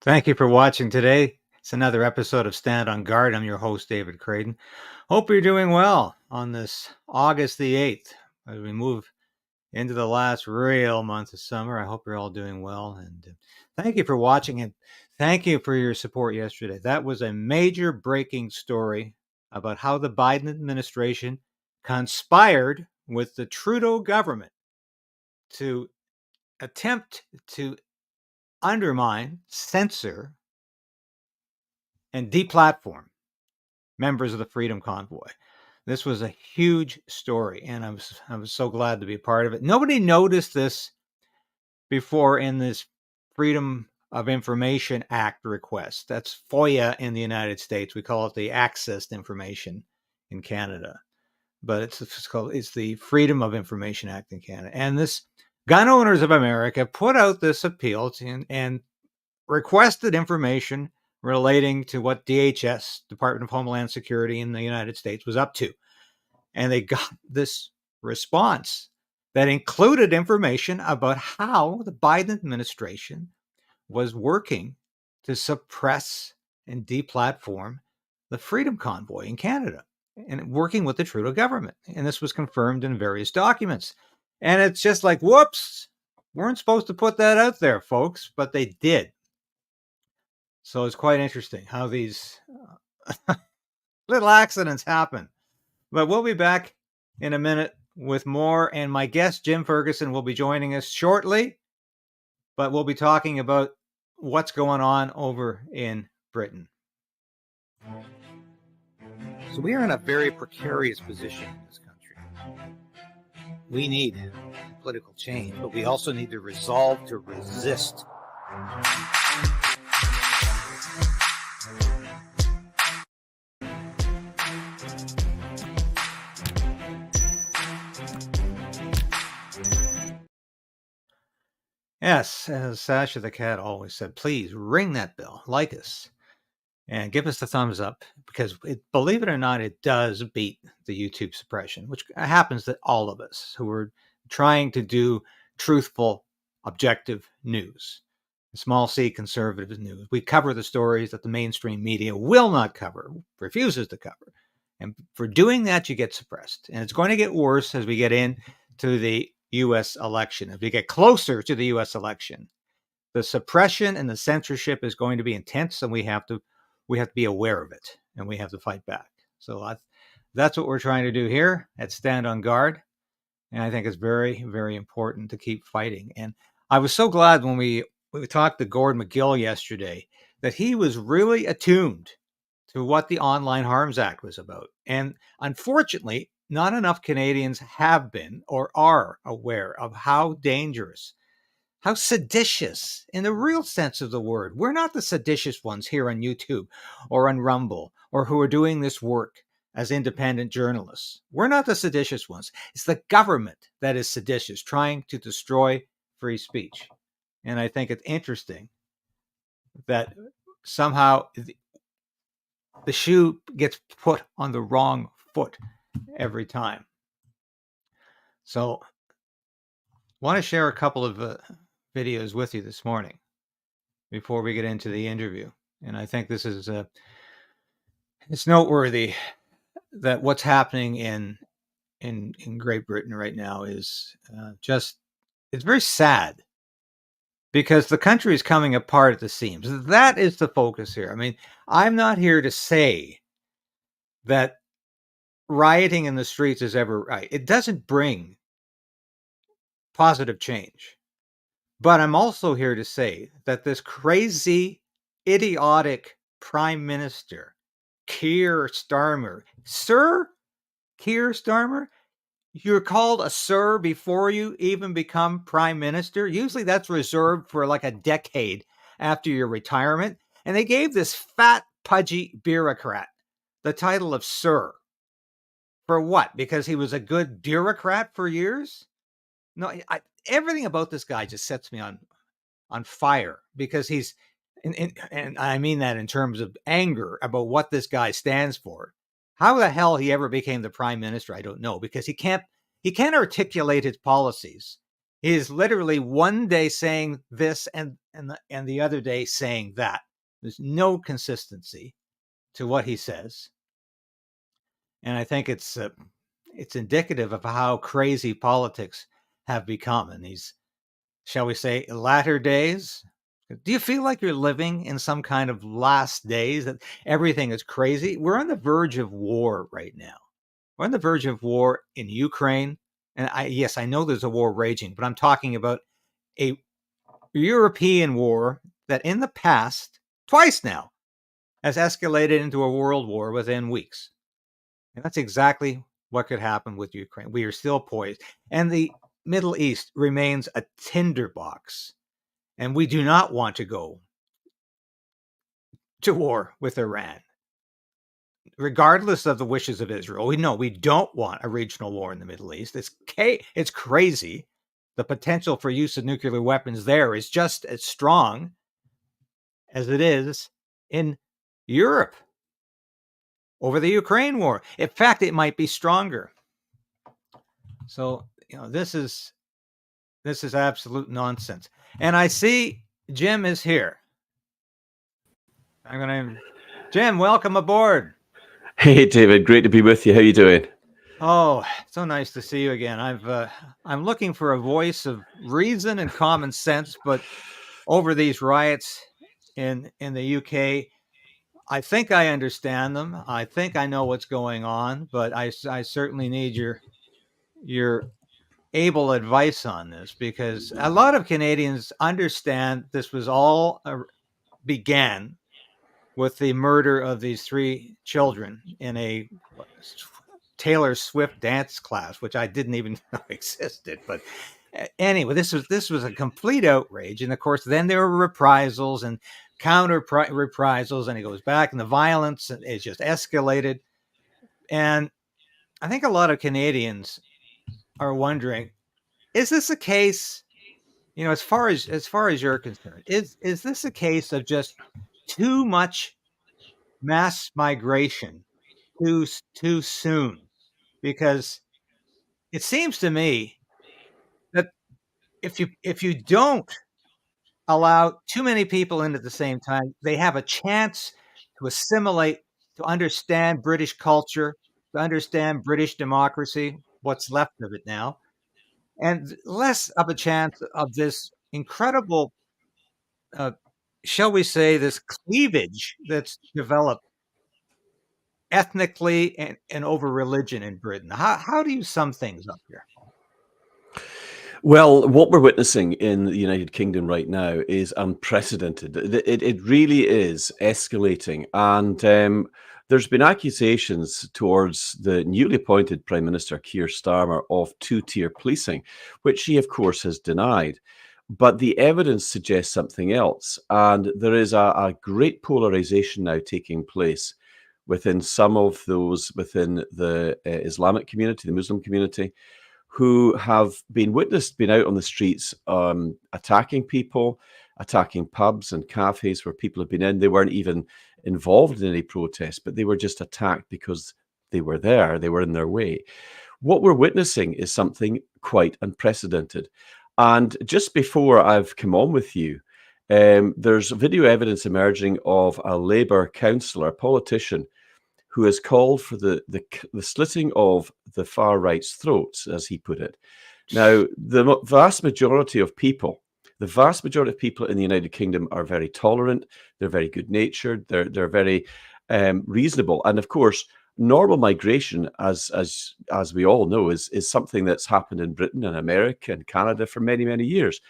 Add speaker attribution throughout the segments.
Speaker 1: Thank you for watching today. It's another episode of Stand on Guard. I'm your host, David Krayden. Hope you're doing well on this August the 8th as we move into the last real month of summer. I hope you're all doing well. And thank you for watching and thank you for your support yesterday. That was a major breaking story about how the Biden administration conspired with the Trudeau government to attempt to undermine, censor, and deplatform members of the Freedom Convoy. This was a huge story, and I was so glad to be a part of it. Nobody noticed this before in this Freedom of Information Act request. That's FOIA in the United States. We call it the Access to Information in Canada, but it's the Freedom of Information Act in Canada. And this Gun Owners of America put out this appeal and requested information relating to what DHS, Department of Homeland Security in the United States, was up to. And they got this response that included information about how the Biden administration was working to suppress and deplatform the Freedom Convoy in Canada and working with the Trudeau government. And this was confirmed in various documents. And it's just like, whoops, weren't supposed to put that out there, folks, but they did. So it's quite interesting how these little accidents happen. But we'll be back in a minute with more. And my guest, Jim Ferguson, will be joining us shortly. But we'll be talking about what's going on over in Britain. So we are in a very precarious position in this country. We need political change, but we also need the resolve to resist. Yes, as Sasha the cat always said, please ring that bell, like us, and give us the thumbs up, because believe it or not, it does beat the YouTube suppression, which happens to all of us who are trying to do truthful, objective news. Small c conservative news. We cover the stories that the mainstream media will not cover, refuses to cover. And for doing that, you get suppressed. And it's going to get worse as we get into the U.S. election. As we get closer to the U.S. election, the suppression and the censorship is going to be intense, and we have to be aware of it, and we have to fight back. So that's what we're trying to do here at Stand on Guard. And I think it's very, very important to keep fighting. And I was so glad when we talked to Gord McGill yesterday that he was really attuned to what the Online Harms Act was about. And unfortunately, not enough Canadians have been or are aware of how dangerous, how seditious, in the real sense of the word. We're not the seditious ones here on YouTube or on Rumble or who are doing this work as independent journalists. We're not the seditious ones. It's the government that is seditious, trying to destroy free speech. And I think it's interesting that somehow the shoe gets put on the wrong foot every time. So I want to share a couple of videos with you this morning before we get into the interview. And I think this is it's noteworthy that what's happening in Great Britain right now is it's very sad, because the country is coming apart at the seams. That is the focus here. I mean, I'm not here to say that rioting in the streets is ever right. It doesn't bring positive change. But I'm also here to say that this crazy, idiotic Prime Minister, Keir Starmer, Sir Keir Starmer, you're called a sir before you even become Prime Minister. Usually that's reserved for like a decade after your retirement. And they gave this fat, pudgy bureaucrat the title of sir. For what? Because he was a good bureaucrat for years? No, everything about this guy just sets me on fire, because he's, and I mean that in terms of anger about what this guy stands for. How the hell he ever became the prime minister, I don't know, because he can't articulate his policies He is literally one day saying this and the other day saying that. There's no consistency to what he says, and I think it's indicative of how crazy politics have become in these, shall we say, latter days. Do you feel like you're living in some kind of last days, that everything is crazy? We're on the verge of war right now. We're on the verge of war in Ukraine. And yes, I know there's a war raging, but I'm talking about a European war that in the past, twice now, has escalated into a world war within weeks. And that's exactly what could happen with Ukraine. We are still poised. And the Middle East remains a tinderbox. And we do not want to go to war with Iran, regardless of the wishes of Israel. We don't want a regional war in the Middle East. It's crazy. The potential for use of nuclear weapons there is just as strong as it is in Europe over the Ukraine war. In fact, it might be stronger. So, this is absolute nonsense. And I see Jim is here. Jim, welcome aboard.
Speaker 2: Hey, David, great to be with you. How are you doing?
Speaker 1: Oh, so nice to see you again. I'm looking for a voice of reason and common sense, but over these riots in the UK, I think I understand them. I think I know what's going on, but I certainly need your able advice on this, because a lot of Canadians understand this was all began with the murder of these 3 children in a Taylor Swift dance class, which I didn't even know existed. But anyway, this was a complete outrage. And of course, then there were reprisals and counter reprisals, and it goes back, and the violence is just escalated. And I think a lot of Canadians are wondering, is this a case, as far as you're concerned, is this a case of just too much mass migration too soon? Because it seems to me that if you don't allow too many people in at the same time, they have a chance to assimilate, to understand British culture, to understand British democracy, what's left of it now, and less of a chance of this incredible, shall we say, this cleavage that's developed ethnically and over religion in Britain. How do you sum things up here?
Speaker 2: Well, what we're witnessing in the United Kingdom right now is unprecedented. It really is escalating. And there's been accusations towards the newly appointed Prime Minister, Keir Starmer, of two-tier policing, which he, of course, has denied. But the evidence suggests something else. And there is a great polarization now taking place within some of those within the Islamic community, the Muslim community, who have been out on the streets, attacking people, attacking pubs and cafes where people have been in. They weren't even involved in any protest, but they were just attacked because they were there. They were in their way. What we're witnessing is something quite unprecedented. And just before I've come on with you, there's video evidence emerging of a Labour councillor, a politician, who has called for the slitting of the far right's throats, as he put it. Now, the vast majority of people in the United Kingdom are very tolerant. They're very good-natured. They're very reasonable. And of course, normal migration, as we all know, is something that's happened in Britain and America and Canada for many, many years.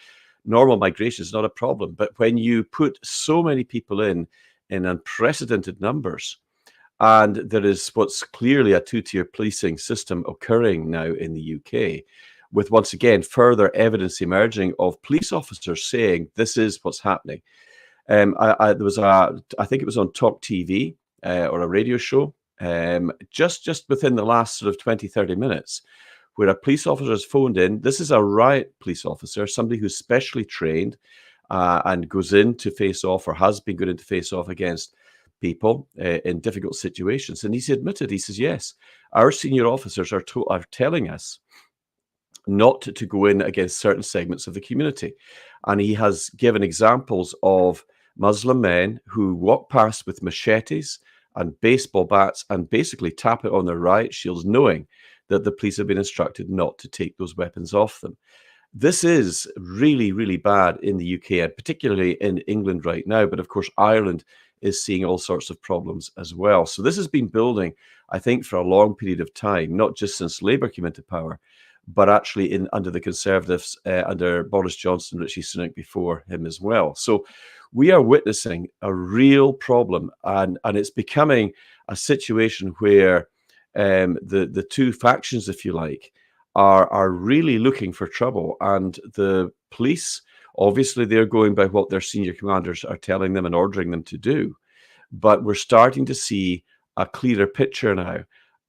Speaker 2: Normal migration is not a problem. But when you put so many people in unprecedented numbers, and there is what's clearly a two-tier policing system occurring now in the UK, with once again further evidence emerging of police officers saying this is what's happening. There was I think it was on Talk TV or a radio show, just within the last sort of 20, 30 minutes, where a police officer has phoned in. This is a riot police officer, somebody who's specially trained and goes in to face off, or has been going in to face off against people in difficult situations. And he's admitted, he says, yes, our senior officers are telling us not to go in against certain segments of the community. And he has given examples of Muslim men who walk past with machetes and baseball bats and basically tap it on their riot shields, knowing that the police have been instructed not to take those weapons off them. This is really, really bad in the UK, and particularly in England right now. But of course, Ireland is seeing all sorts of problems as well. So this has been building, I think, for a long period of time, not just since Labour came into power, but actually under the Conservatives, under Boris Johnson, Rishi Sunak before him as well. So we are witnessing a real problem, and it's becoming a situation where the two factions, if you like, are really looking for trouble. And the police, obviously, they're going by what their senior commanders are telling them and ordering them to do. But we're starting to see a clearer picture now.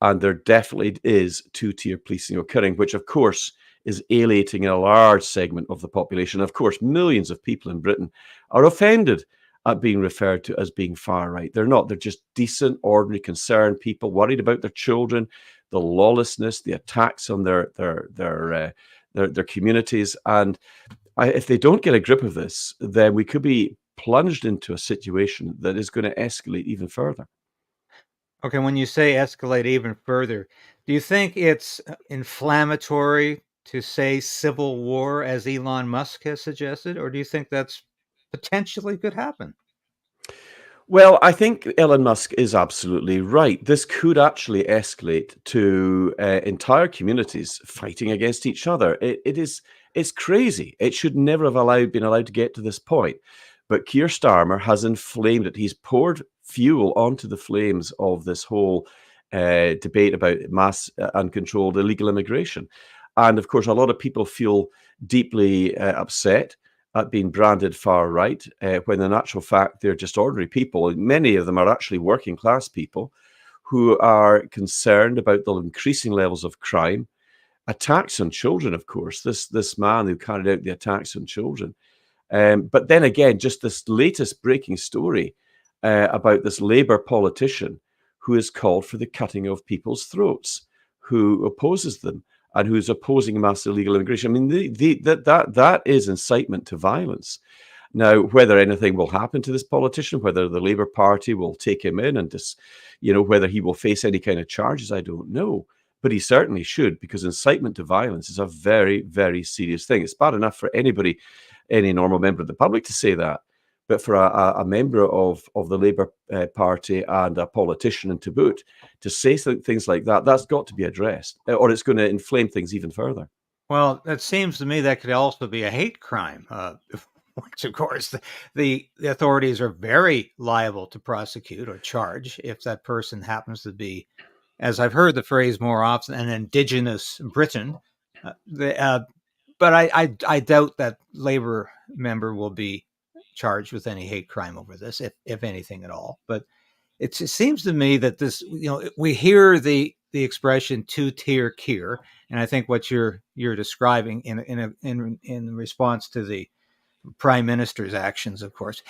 Speaker 2: And there definitely is two-tier policing occurring, which, of course, is alienating a large segment of the population. Of course, millions of people in Britain are offended at being referred to as being far right. They're not. They're just decent, ordinary, concerned people worried about their children, the lawlessness, the attacks on their communities. And if they don't get a grip of this, then we could be plunged into a situation that is going to escalate even further.
Speaker 1: Okay, when you say escalate even further, do you think it's inflammatory to say civil war, as Elon Musk has suggested, or do you think that's potentially could happen?
Speaker 2: Well, I think Elon Musk is absolutely right. This could actually escalate to entire communities fighting against each other. It's crazy. It should never have been allowed to get to this point. But Keir Starmer has inflamed it. He's poured fuel onto the flames of this whole debate about mass uncontrolled illegal immigration. And of course, a lot of people feel deeply upset at being branded far right, when in actual fact they're just ordinary people. Many of them are actually working class people who are concerned about the increasing levels of crime, attacks on children, of course. This man who carried out the attacks on children. But then again, just this latest breaking story about this Labour politician who has called for the cutting of people's throats, who opposes them, and who's opposing mass illegal immigration. I mean, that is incitement to violence. Now, whether anything will happen to this politician, whether the Labour Party will take him in and just, whether he will face any kind of charges, I don't know. But he certainly should, because incitement to violence is a very, very serious thing. It's bad enough for anybody, any normal member of the public to say that. But for a member of the Labour Party and a politician and to boot to say things like that, that's got to be addressed, or it's going to inflame things even further.
Speaker 1: Well, it seems to me that could also be a hate crime, which, of course, the authorities are very liable to prosecute or charge if that person happens to be, as I've heard the phrase more often, an indigenous Briton. But I doubt that Labour member will be charged with any hate crime over this, if anything at all. But it seems to me that this, we hear the expression two-tier Kier, and I think what you're describing in response to the prime minister's actions, of course.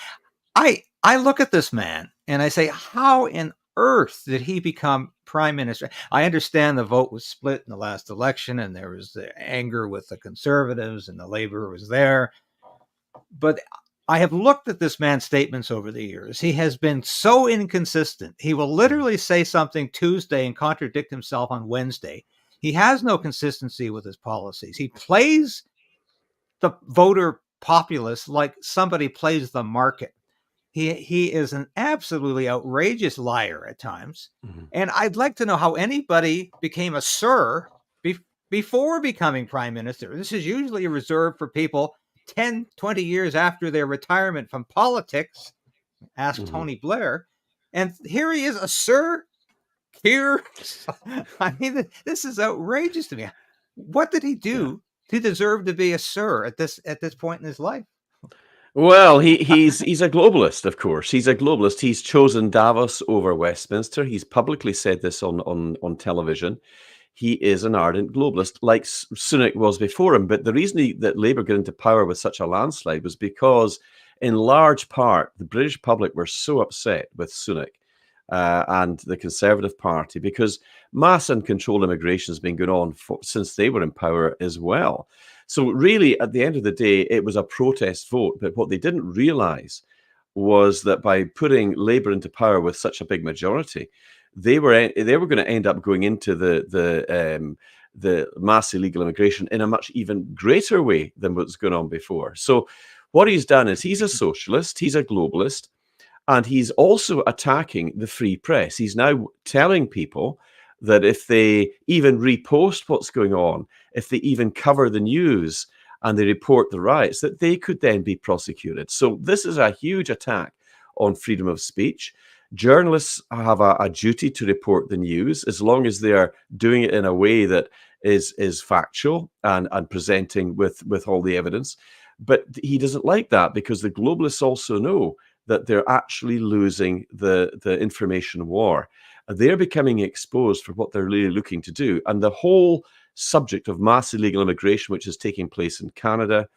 Speaker 1: I look at this man and I say, how in earth did he become prime minister? I understand the vote was split in the last election, and there was the anger with the Conservatives, and the Labour was there. But I have looked at this man's statements over the years. He has been so inconsistent. He will literally say something Tuesday and contradict himself on Wednesday. He has no consistency with his policies. He plays the voter populace like somebody plays the market. He is an absolutely outrageous liar at times. Mm-hmm. And I'd like to know how anybody became a sir before becoming prime minister. This is usually reserved for people 10, 20 years after their retirement from politics. Ask mm-hmm. Tony Blair. And here he is, a sir here. I mean, this is outrageous to me. What did he do to deserve to be a sir at this point in his life?
Speaker 2: Well, he's a globalist, of course. He's a globalist. He's chosen Davos over Westminster. He's publicly said this on television. He is an ardent globalist, like Sunak was before him. But the reason that Labour got into power with such a landslide was because, in large part, the British public were so upset with Sunak and the Conservative Party, because mass and controlled immigration has been going on since they were in power as well. So really, at the end of the day, it was a protest vote. But what they didn't realise was that by putting Labour into power with such a big majority, they were going to end up going into the mass illegal immigration in a much even greater way than what's going on before. So what he's done is he's a socialist, he's a globalist, and he's also attacking the free press. He's now telling people that if they even repost what's going on, if they even cover the news and they report the riots, that they could then be prosecuted. So this is a huge attack on freedom of speech. Journalists have a duty to report the news as long as they are doing it in a way that is factual and presenting with all the evidence. But he doesn't like that, because the globalists also know that they're actually losing the information war. They're becoming exposed for what they're really looking to do. And the whole subject of mass illegal immigration, which is taking place in Canada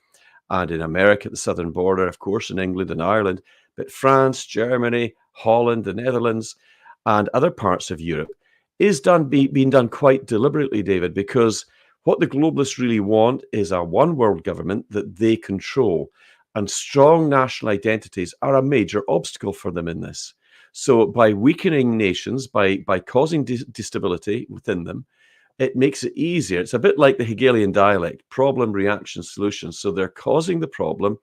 Speaker 2: and in America at the southern border, of course, in England and Ireland, but France, Germany, Holland, the Netherlands, and other parts of Europe, is being done quite deliberately, David, because what the globalists really want is a one world government that they control. And strong national identities are a major obstacle for them in this. So by weakening nations, by causing destability within them, it makes it easier. It's a bit like the Hegelian dialect, problem, reaction, solution. So they're causing the problem,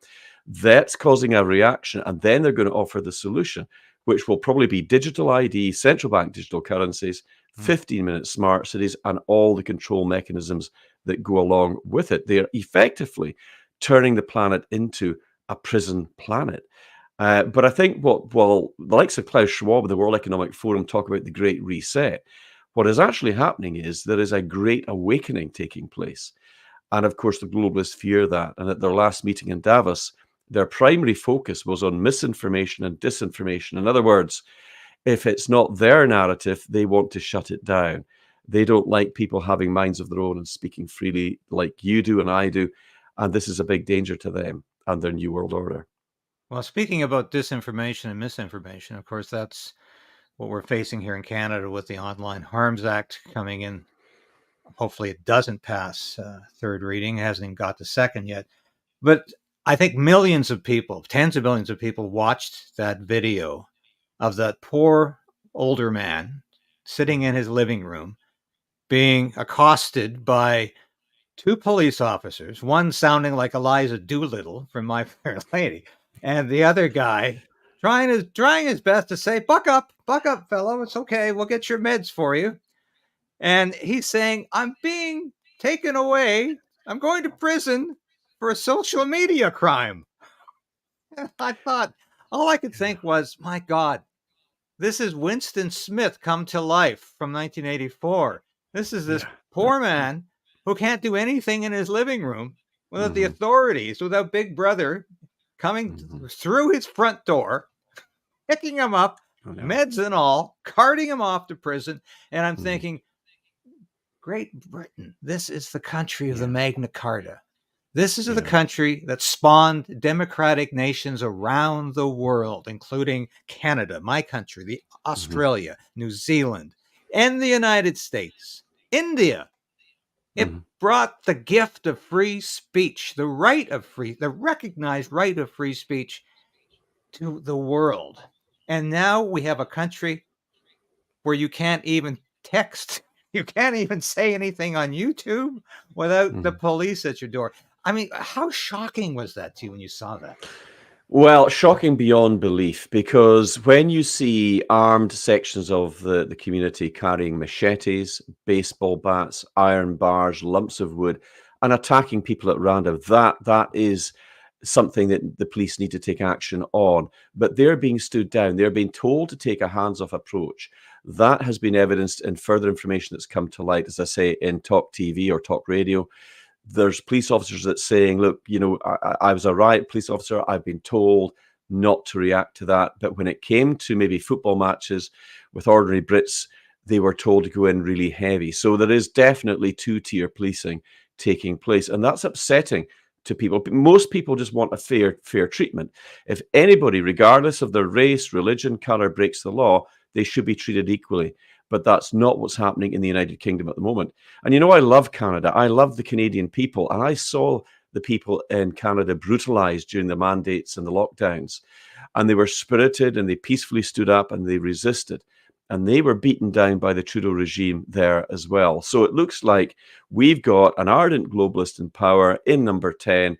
Speaker 2: that's causing a reaction, and then they're going to offer the solution, which will probably be digital ID, central bank digital currencies, 15-minute smart cities, and all the control mechanisms that go along with it. They're effectively turning the planet into a prison planet. But I think while the likes of Klaus Schwab of the World Economic Forum talk about the Great Reset, what is actually happening is there is a great awakening taking place. And of course, the globalists fear that. And at their last meeting in Davos, their primary focus was on misinformation and disinformation. In other words, if it's not their narrative, they want to shut it down. They don't like people having minds of their own and speaking freely like you do and I do. And this is a big danger to them and their new world order.
Speaker 1: Well, speaking about disinformation and misinformation, of course, that's what we're facing here in Canada with the Online Harms Act coming in. Hopefully it doesn't pass third reading. It hasn't even got to second yet. But I think millions of people, tens of millions of people, watched that video of that poor older man sitting in his living room being accosted by two police officers, one sounding like Eliza Doolittle from My Fair Lady, and the other guy trying his best to say, buck up, fellow. It's okay. We'll get your meds for you. And he's saying, I'm being taken away. I'm going to prison for a social media crime. And I thought, all I could think was, my God, this is Winston Smith come to life from 1984. This is this poor man who can't do anything in his living room without the authorities, without Big Brother coming through his front door, picking him up, meds and all, carting him off to prison. And I'm thinking, Great Britain, this is the country of the Magna Carta. This is the country that spawned democratic nations around the world, including Canada, my country, Australia, New Zealand, and the United States, India. It brought the gift of free speech, the recognized right of free speech to the world. And now we have a country where you can't even text. You can't even say anything on YouTube without the police at your door. I mean, how shocking was that to you when you saw that?
Speaker 2: Well, shocking beyond belief, because when you see armed sections of the community carrying machetes, baseball bats, iron bars, lumps of wood, and attacking people at random, that is something that the police need to take action on. But they're being stood down. They're being told to take a hands-off approach. That has been evidenced in further information that's come to light, as I say, in talk TV or talk radio. There's police officers that saying, look, I was a riot police officer. I've been told not to react to that. But when it came to maybe football matches with ordinary Brits, they were told to go in really heavy. So there is definitely two-tier policing taking place. And that's upsetting to people. Most people just want a fair treatment. If anybody, regardless of their race, religion, color, breaks the law, they should be treated equally. But that's not what's happening in the United Kingdom at the moment. And I love Canada. I love the Canadian people. And I saw the people in Canada brutalized during the mandates and the lockdowns. And they were spirited and they peacefully stood up and they resisted. And they were beaten down by the Trudeau regime there as well. So it looks like we've got an ardent globalist in power in number 10,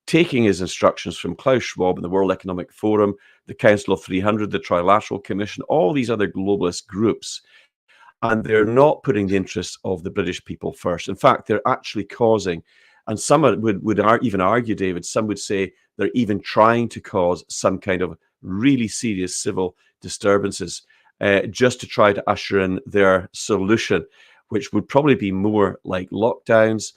Speaker 2: taking his instructions from Klaus Schwab and the World Economic Forum, the Council of 300, the Trilateral Commission, all these other globalist groups. And they're not putting the interests of the British people first. In fact, they're actually causing, and some would even argue, David, some would say they're even trying to cause some kind of really serious civil disturbances just to try to usher in their solution, which would probably be more like lockdowns,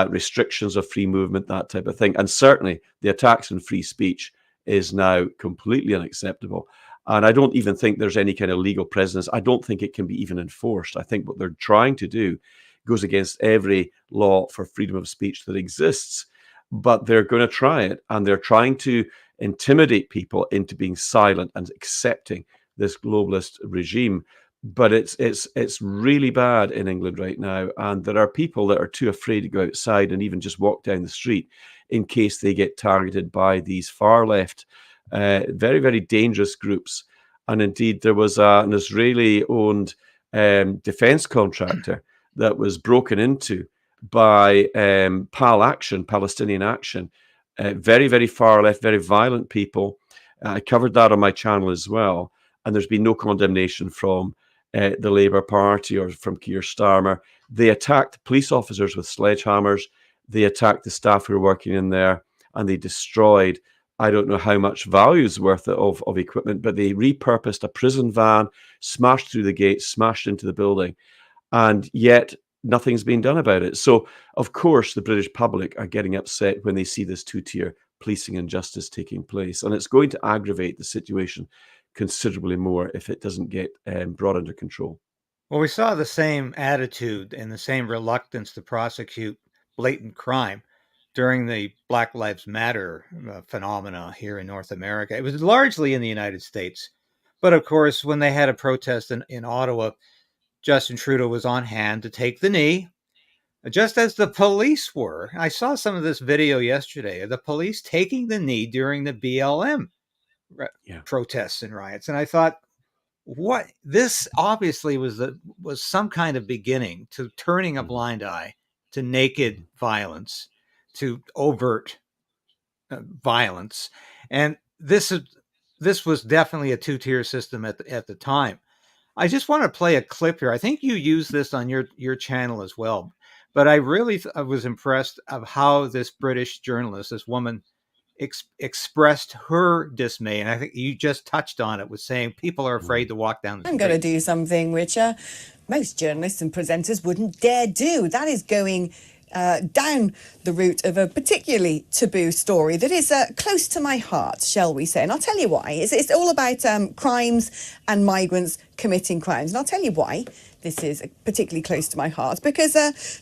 Speaker 2: restrictions of free movement, that type of thing. And certainly the attacks on free speech is now completely unacceptable. And I don't even think there's any kind of legal precedence. I don't think it can be even enforced. I think what they're trying to do goes against every law for freedom of speech that exists. But they're going to try it, and they're trying to intimidate people into being silent and accepting this globalist regime. But it's really bad in England right now, and there are people that are too afraid to go outside and even just walk down the street in case they get targeted by these far left, very, very dangerous groups. And indeed, there was an Israeli-owned defense contractor that was broken into by Palestinian Action, very, very far left, very violent people. I covered that on my channel as well. And there's been no condemnation from the Labour Party or from Keir Starmer. They attacked police officers with sledgehammers. They attacked the staff who were working in there, and they destroyed, I don't know how much value's worth of equipment, but they repurposed a prison van, smashed through the gates, smashed into the building, and yet nothing's been done about it. So, of course, the British public are getting upset when they see this two-tier policing injustice taking place, and it's going to aggravate the situation considerably more if it doesn't get brought under control.
Speaker 1: Well, we saw the same attitude and the same reluctance to prosecute blatant crime during the Black Lives Matter phenomena here in North America. It was largely in the United States. But of course, when they had a protest in Ottawa, Justin Trudeau was on hand to take the knee, just as the police were. I saw some of this video yesterday of the police taking the knee during the BLM protests and riots. And I thought, what this obviously was some kind of beginning to turning a blind eye to naked violence, to overt violence. And this was definitely a two-tier system at the time. I just want to play a clip here. I think you used this on your channel as well, but I really was impressed of how this British journalist, this woman, expressed her dismay, and I think you just touched on it with saying people are afraid to walk down the street.
Speaker 3: I'm going to do something which most journalists and presenters wouldn't dare do. That is going down the route of a particularly taboo story that is close to my heart, shall we say. And I'll tell you why. It's all about crimes and migrants committing crimes. And I'll tell you why this is particularly close to my heart, because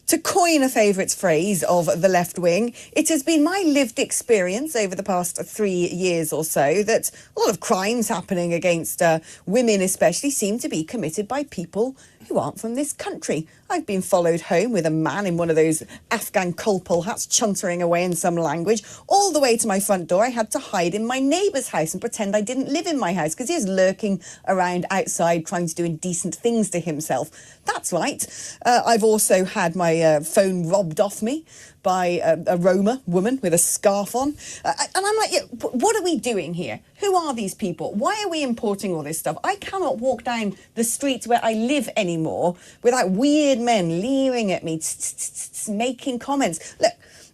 Speaker 3: to coin a favourite phrase of the left wing, it has been my lived experience over the past 3 years or so that a lot of crimes happening against women especially seem to be committed by people who aren't from this country. I've been followed home with a man in one of those Afghan colpole hats chuntering away in some language all the way to my front door. I had to hide in my neighbour's house and pretend I didn't live in my house because he was lurking around outside trying to do indecent things to himself. That's right. I've also had my phone robbed off me by a Roma woman with a scarf on. And I'm like, yeah, what are we doing here? Who are these people? Why are we importing all this stuff? I cannot walk down the street where I live anymore without weird men leering at me, making comments. Look,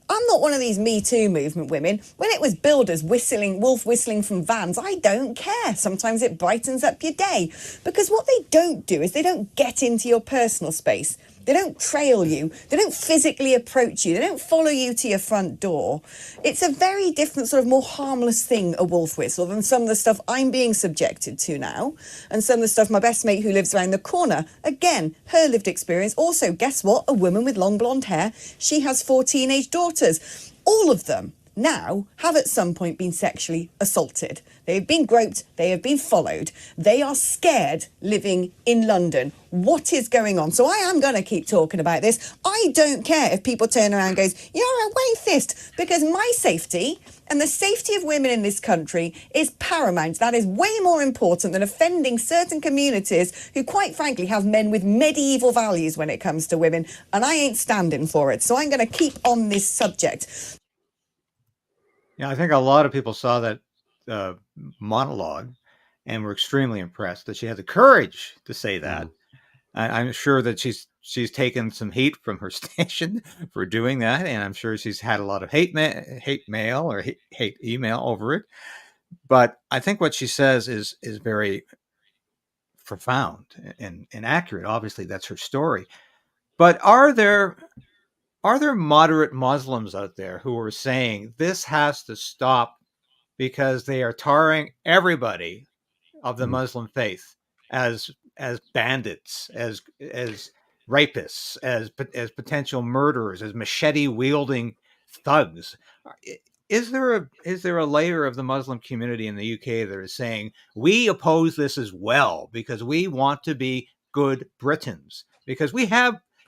Speaker 3: I'm not one of these Me Too movement women. When it was builders wolf whistling from vans, I don't care. Sometimes it brightens up your day. Because what they don't do is they don't get into your personal space. They don't trail you. They don't physically approach you. They don't follow you to your front door. It's a very different sort of more harmless thing, a wolf whistle, than some of the stuff I'm being subjected to now. And some of the stuff my best mate who lives around the corner, again, her lived experience. Also, guess what? A woman with long blonde hair. She has 4 teenage daughters. All of them now have at some point been sexually assaulted. They have been groped, they have been followed. They are scared living in London. What is going on? So I am going to keep talking about this. I don't care if people turn around and goes, you're a racist, because my safety and the safety of women in this country is paramount. That is way more important than offending certain communities who, quite frankly, have men with medieval values when it comes to women. And I ain't standing for it. So I'm going to keep on this subject.
Speaker 1: Yeah, I think a lot of people saw that monologue and were extremely impressed that she had the courage to say that. I'm sure that she's taken some heat from her station for doing that, and I'm sure she's had a lot of hate mail or hate email over it. But I think what she says is very profound and accurate. Obviously, that's her story. But are there moderate Muslims out there who are saying this has to stop because they are tarring everybody of the Muslim faith as bandits, as rapists, as potential murderers, as machete wielding thugs? Is there a layer of the Muslim community in the UK that is saying we oppose this as well because we want to be good Britons? Because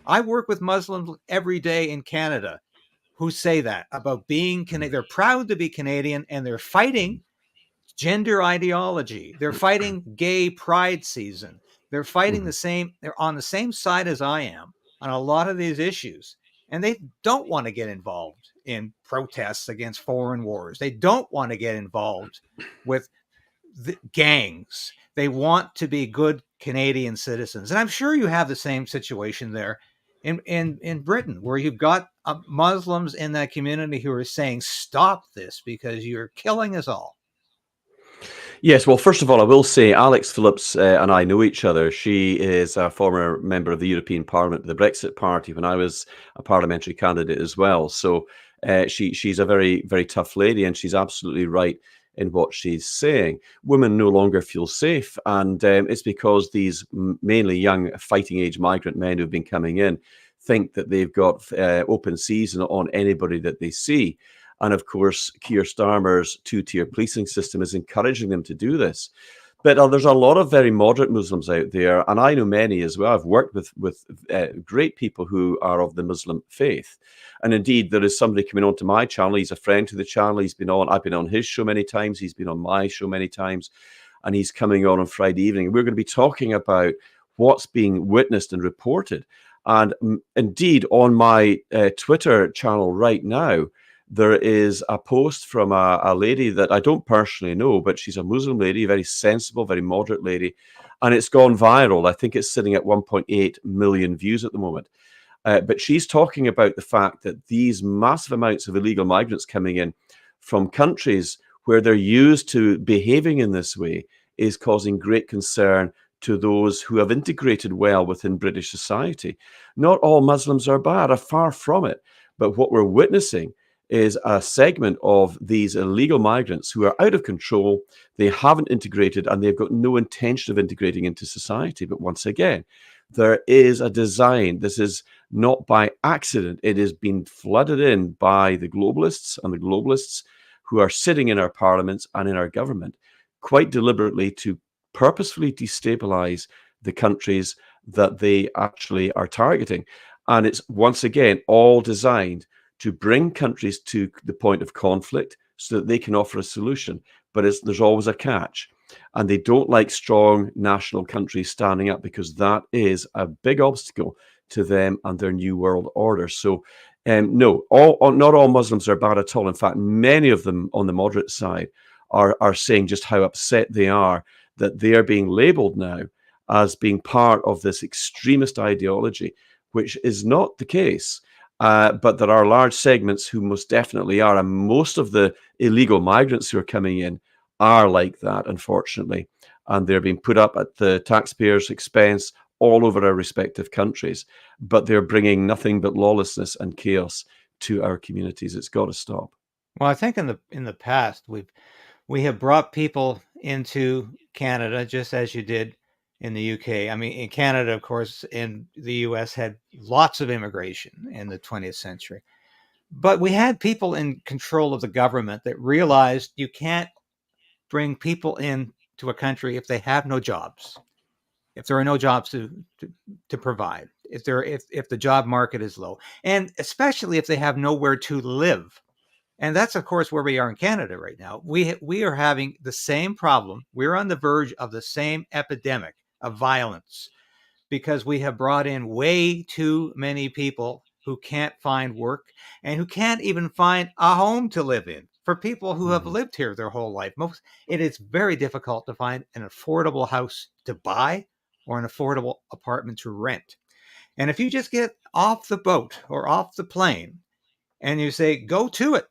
Speaker 1: I work with Muslims every day in Canada who say that about being Canadian. They're proud to be Canadian, and they're fighting gender ideology. They're fighting gay pride season. They're fighting they're on the same side as I am on a lot of these issues. And they don't want to get involved in protests against foreign wars. They don't want to get involved with gangs. They want to be good Canadian citizens. And I'm sure you have the same situation there in Britain, where you've got Muslims in that community who are saying, stop this because you're killing us all.
Speaker 2: Yes, well, first of all, I will say Alex Phillips and I know each other. She is a former member of the European Parliament, the Brexit Party, when I was a parliamentary candidate as well. So she's a very, very tough lady, and she's absolutely right in what she's saying. Women no longer feel safe, and it's because these mainly young fighting age migrant men who've been coming in think that they've got open season on anybody that they see. And of course, Keir Starmer's two-tier policing system is encouraging them to do this. But there's a lot of very moderate Muslims out there, and I know many as well. I've worked with great people who are of the Muslim faith. And indeed, there is somebody coming onto my channel. He's a friend to the channel. I've been on his show many times. He's been on my show many times. And he's coming on Friday evening. We're going to be talking about what's being witnessed and reported. And indeed, on my Twitter channel right now, there is a post from a lady that I don't personally know, but she's a Muslim lady, a very sensible, very moderate lady, and it's gone viral. I think it's sitting at 1.8 million views at the moment. But she's talking about the fact that these massive amounts of illegal migrants coming in from countries where they're used to behaving in this way is causing great concern to those who have integrated well within British society. Not all Muslims are bad, far from it. But what we're witnessing is a segment of these illegal migrants who are out of control. They haven't integrated, and they've got no intention of integrating into society. But once again, there is a design. This is not by accident. It has been flooded in by the globalists and the globalists who are sitting in our parliaments and in our government quite deliberately to purposefully destabilize the countries that they actually are targeting. And it's once again all designed to bring countries to the point of conflict so that they can offer a solution. But there's always a catch. And they don't like strong national countries standing up, because that is a big obstacle to them and their new world order. So no, not all Muslims are bad at all. In fact, many of them on the moderate side are saying just how upset they are that they are being labeled now as being part of this extremist ideology, which is not the case. But there are large segments who most definitely are. And most of the illegal migrants who are coming in are like that, unfortunately. And they're being put up at the taxpayers' expense all over our respective countries. But they're bringing nothing but lawlessness and chaos to our communities. It's got to stop.
Speaker 1: Well, I think in the past, we have brought people into Canada just as you did in the UK. I mean, in Canada, of course, in the US had lots of immigration in the 20th century. But we had people in control of the government that realized you can't bring people in to a country if they have no jobs, if there are no jobs to provide, if the job market is low, and especially if they have nowhere to live. And that's, of course, where we are in Canada right now. We are having the same problem. We're on the verge of the same epidemic of violence because we have brought in way too many people who can't find work and who can't even find a home to live in. For people who have lived here their whole life, it is very difficult to find an affordable house to buy or an affordable apartment to rent. And if you just get off the boat or off the plane and you say, go to it,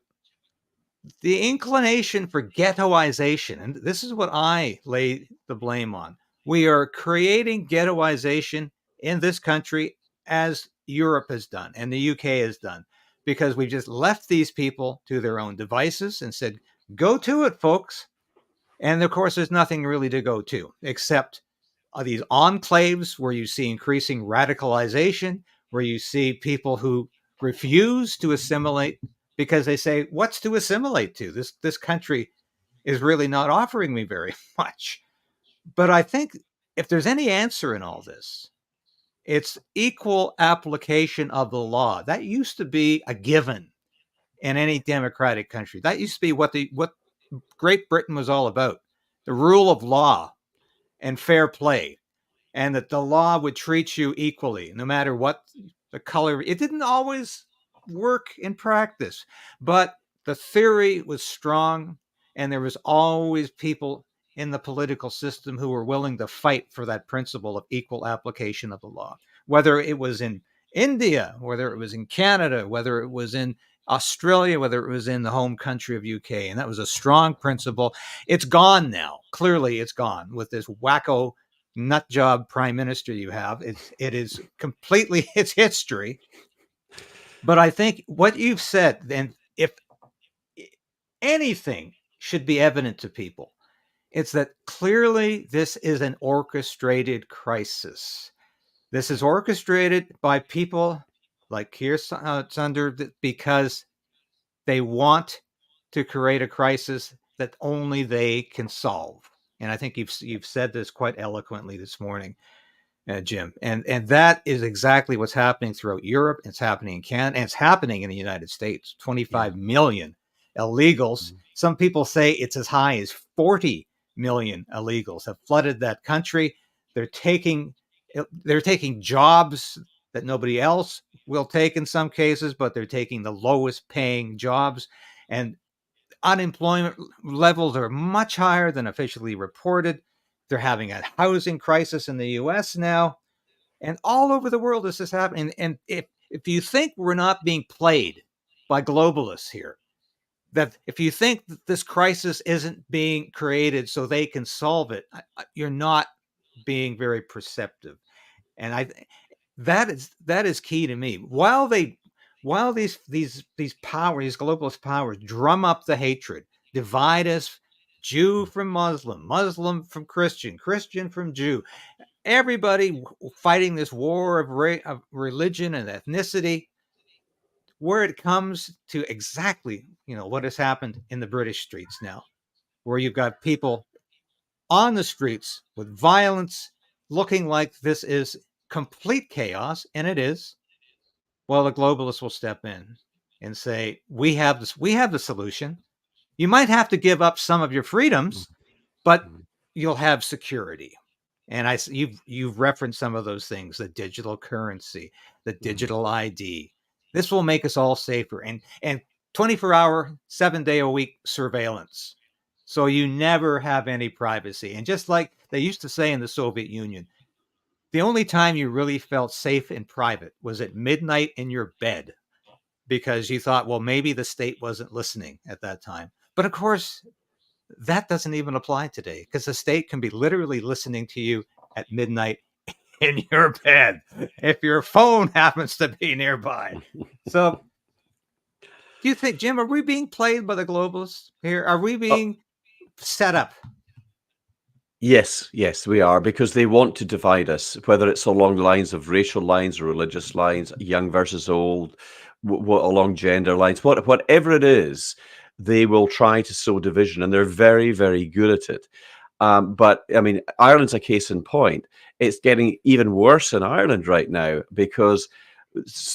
Speaker 1: the inclination for ghettoization, and this is what I lay the blame on. We are creating ghettoization in this country as Europe has done and the UK has done, because we've just left these people to their own devices and said, go to it, folks. And of course, there's nothing really to go to except these enclaves where you see increasing radicalization, where you see people who refuse to assimilate because they say, what's to assimilate to? This country is really not offering me very much. But I think if there's any answer in all this, it's equal application of the law. That used to be a given in any democratic country. That used to be what Great Britain was all about. The rule of law and fair play, and that the law would treat you equally, no matter what the color. It didn't always work in practice, but the theory was strong, and there was always people in the political system who were willing to fight for that principle of equal application of the law, whether it was in India, whether it was in Canada, whether it was in Australia, whether it was in the home country of UK. And that was a strong principle. It's gone now. Clearly, it's gone with this wacko nut job prime minister you have. It is completely, it's history. But I think what you've said, and if anything should be evident to people, it's that clearly this is an orchestrated crisis. This is orchestrated by people like Keir Starmer because they want to create a crisis that only they can solve. And I think you've said this quite eloquently this morning, Jim. And that is exactly what's happening throughout Europe. It's happening in Canada, and it's happening in the United States. 25 million illegals. Some people say it's as high as 40 million illegals have flooded that country. They're taking jobs that nobody else will take in some cases, but they're taking the lowest paying jobs, and unemployment levels are much higher than officially reported. They're having a housing crisis in the US now, and all over the world this is happening. And if you think we're not being played by globalists here, that if you think that this crisis isn't being created so they can solve it, you're not being very perceptive. And that is key to me. While these globalist powers drum up the hatred, divide us, Jew from Muslim, Muslim from Christian, Christian from Jew, everybody fighting this war of religion and ethnicity, where it comes to exactly what has happened in the British streets now, where you've got people on the streets with violence, looking like this is complete chaos, and it is. Well, the globalists will step in and say, we have the solution. You might have to give up some of your freedoms, but you'll have security. And you've referenced some of those things: the digital currency, the digital ID. This will make us all safer, and 24-hour, 7-day-a-week surveillance. So you never have any privacy. And just like they used to say in the Soviet Union, the only time you really felt safe in private was at midnight in your bed, because you thought, well, maybe the state wasn't listening at that time. But of course, that doesn't even apply today, because the state can be literally listening to you at midnight in your bed if your phone happens to be nearby. So do you think, Jim, are we being played by the globalists here? Are we being set up?
Speaker 2: Yes, we are, because they want to divide us, whether it's along the lines of racial lines or religious lines, young versus old, along gender lines, whatever it is, they will try to sow division, and they're very, very good at it. But I mean, Ireland's a case in point. It's getting even worse in Ireland right now because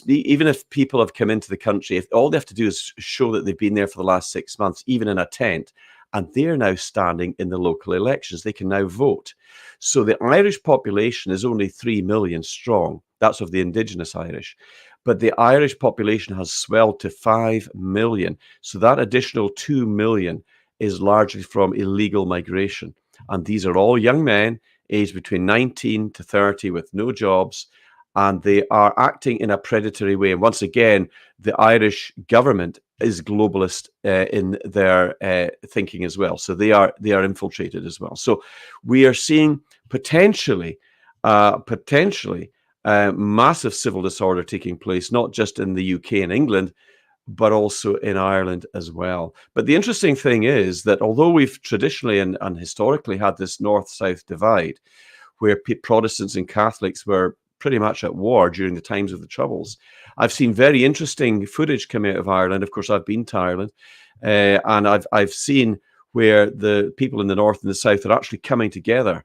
Speaker 2: even if people have come into the country, if all they have to do is show that they've been there for the last 6 months, even in a tent, and they're now standing in the local elections, they can now vote. So the Irish population is only 3 million strong. That's of the indigenous Irish. But the Irish population has swelled to 5 million. So that additional 2 million is largely from illegal migration. And these are all young men aged between 19 to 30 with no jobs, and they are acting in a predatory way. And once again, the Irish government is globalist in their thinking as well. So they are infiltrated as well. So we are seeing potentially massive civil disorder taking place, not just in the UK and England, but also in Ireland as well. But the interesting thing is that although we've traditionally and historically had this north-south divide, where Protestants and Catholics were pretty much at war during the times of the Troubles, I've seen very interesting footage come out of Ireland. Of course, I've been to Ireland, and I've seen where the people in the north and the south are actually coming together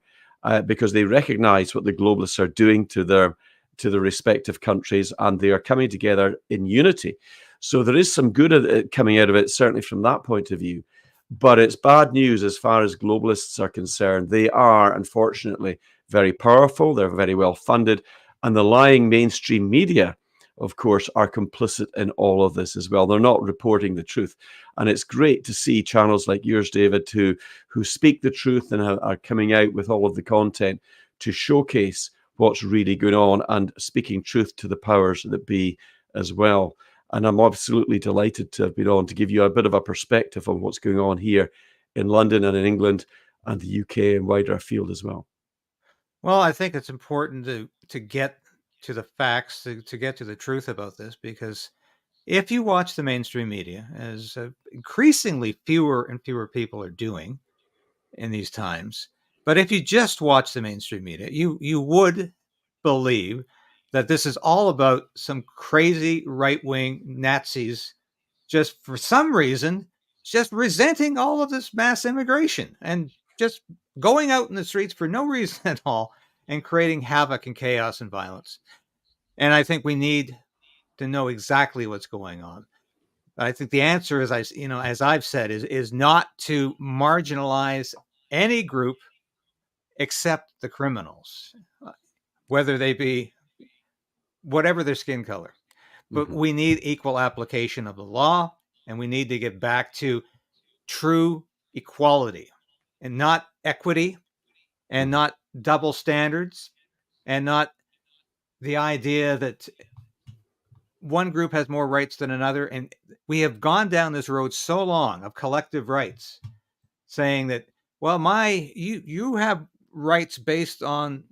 Speaker 2: because they recognise what the globalists are doing to their respective countries, and they are coming together in unity. So there is some good coming out of it, certainly from that point of view. But it's bad news as far as globalists are concerned. They are, unfortunately, very powerful. They're very well funded. And the lying mainstream media, of course, are complicit in all of this as well. They're not reporting the truth. And it's great to see channels like yours, David, who speak the truth and are coming out with all of the content to showcase what's really going on and speaking truth to the powers that be as well. And I'm absolutely delighted to have been on to give you a bit of a perspective on what's going on here in London and in England and the UK and wider afield as well.
Speaker 1: Well, I think it's important to get to the facts, to get to the truth about this, because if you watch the mainstream media, as increasingly fewer and fewer people are doing in these times, but if you just watch the mainstream media, you would believe that this is all about some crazy right-wing Nazis just for some reason just resenting all of this mass immigration and just going out in the streets for no reason at all and creating havoc and chaos and violence. And I think we need to know exactly what's going on. I think the answer, as I've said, is not to marginalize any group except the criminals, whether they be whatever their skin color. But we need equal application of the law, and we need to get back to true equality and not equity and not double standards and not the idea that one group has more rights than another. And we have gone down this road so long of collective rights, saying that, well, you have rights based on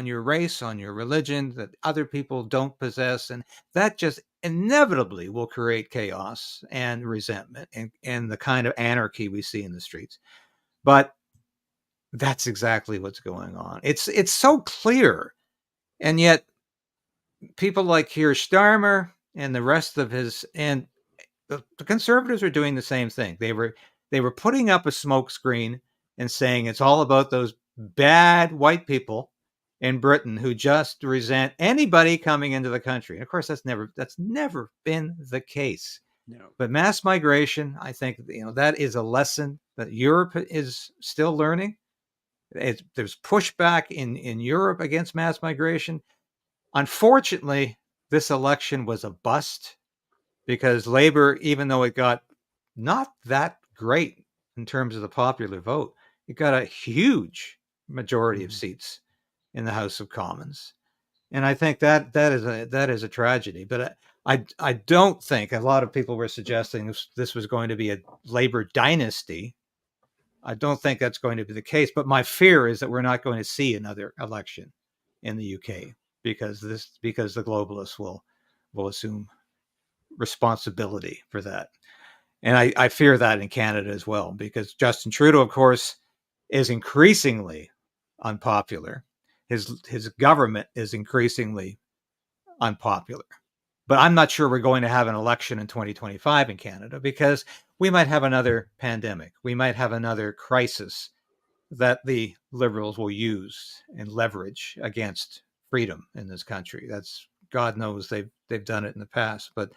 Speaker 1: your race, on your religion, that other people don't possess, and that just inevitably will create chaos and resentment and the kind of anarchy we see in the streets. But that's exactly what's going on. It's so clear, and yet people like Keir Starmer and the rest of his and the conservatives are doing the same thing. They were putting up a smokescreen and saying it's all about those bad white people in Britain who just resent anybody coming into the country. And of course, that's never been the case.
Speaker 2: No.
Speaker 1: But mass migration, I think, that is a lesson that Europe is still learning. There's pushback in Europe against mass migration. Unfortunately, this election was a bust because Labour, even though it got not that great in terms of the popular vote, it got a huge majority of seats in the House of Commons. And I think that is a tragedy. But I don't think a lot of people were suggesting this was going to be a Labour dynasty. I don't think that's going to be the case. But my fear is that we're not going to see another election in the UK because the globalists will assume responsibility for that. And I fear that in Canada as well, because Justin Trudeau, of course, is increasingly unpopular. His government is increasingly unpopular. But I'm not sure we're going to have an election in 2025 in Canada, because we might have another pandemic. We might have another crisis that the Liberals will use and leverage against freedom in this country. That's, God knows they've done it in the past. But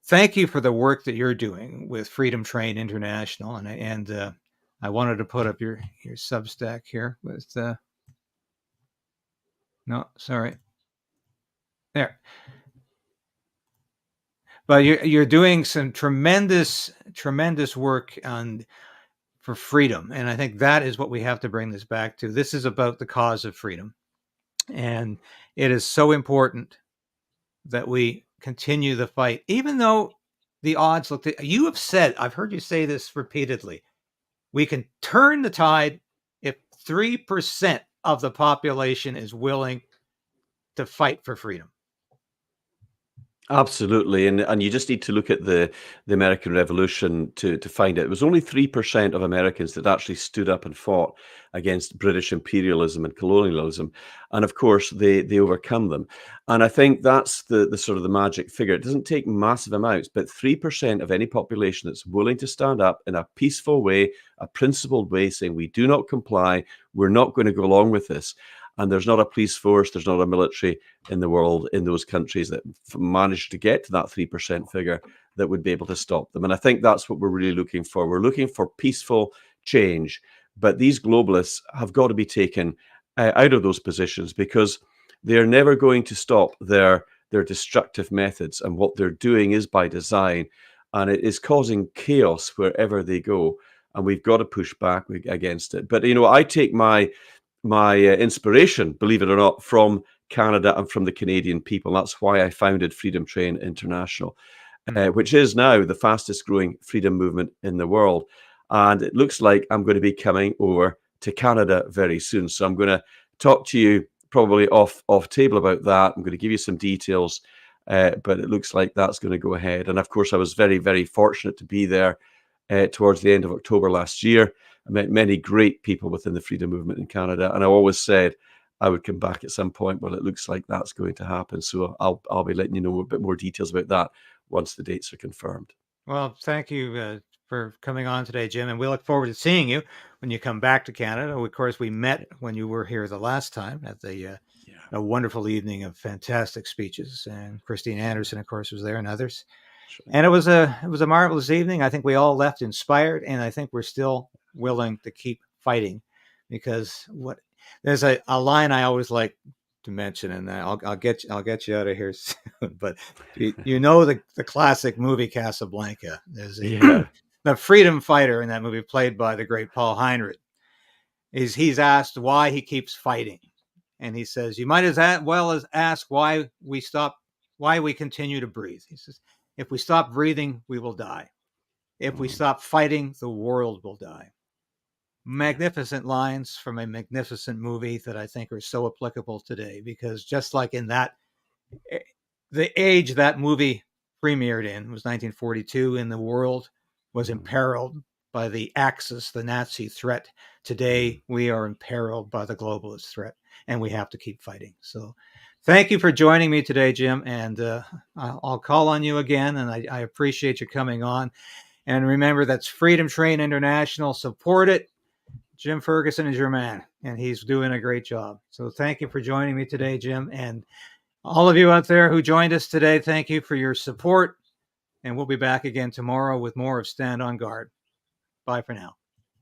Speaker 1: thank you for the work that you're doing with Freedom Train International, and I wanted to put up your Substack here with no, sorry, there. But you're doing some tremendous work for freedom, and I think that is what we have to bring this back to. This is about the cause of freedom, and it is so important that we continue the fight, even though the odds look. You have said, I've heard you say this repeatedly, we can turn the tide if 3% of the population is willing to fight for freedom.
Speaker 2: Absolutely, and you just need to look at the American Revolution to find it. It was only 3% of Americans that actually stood up and fought against British imperialism and colonialism, and of course they overcome them. And I think that's the sort of the magic figure. It doesn't take massive amounts, but 3% of any population that's willing to stand up in a peaceful way, a principled way, saying we do not comply, we're not going to go along with this. And there's not a police force, there's not a military in the world, in those countries, that managed to get to that 3% figure that would be able to stop them. And I think that's what we're really looking for. We're looking for peaceful change. But these globalists have got to be taken out of those positions, because they're never going to stop their destructive methods. And what they're doing is by design. And it is causing chaos wherever they go. And we've got to push back against it. But, I take my inspiration, believe it or not, from Canada and from the Canadian people. That's why I founded Freedom Train International, which is now the fastest growing freedom movement in the world. And it looks like I'm going to be coming over to Canada very soon. So I'm going to talk to you probably off table about that. I'm going to give you some details, but it looks like that's going to go ahead. And of course, I was very, very fortunate to be there towards the end of October last year. I met many great people within the freedom movement in Canada, and I always said I would come back at some point. Well, it looks like that's going to happen. So I'll be letting you know a bit more details about that once the dates are confirmed.
Speaker 1: Well, thank you for coming on today, Jim, and we look forward to seeing you when you come back to Canada. Of course, we met when you were here the last time at a wonderful evening of fantastic speeches, and Christine Anderson, of course, was there, and others. Sure. And it was a marvelous evening. I think we all left inspired, and I think we're still willing to keep fighting, because there's a line I always like to mention, and I'll get you out of here soon. But the classic movie Casablanca. There's the freedom fighter in that movie, played by the great Paul Heinrich. He's asked why he keeps fighting, and he says, "You might as well as ask why we continue to breathe." He says, "If we stop breathing, we will die. If we stop fighting, the world will die." Magnificent lines from a magnificent movie that I think are so applicable today, because just like in the age that movie premiered in was 1942, and the world was imperiled by the Axis, the Nazi threat. Today, we are imperiled by the globalist threat, and we have to keep fighting. So thank you for joining me today, Jim, and I'll call on you again, and I appreciate you coming on. And remember, that's Freedom Train International. Support it. Jim Ferguson is your man, and he's doing a great job. So thank you for joining me today, Jim. And all of you out there who joined us today, thank you for your support. And we'll be back again tomorrow with more of Stand on Guard. Bye for now.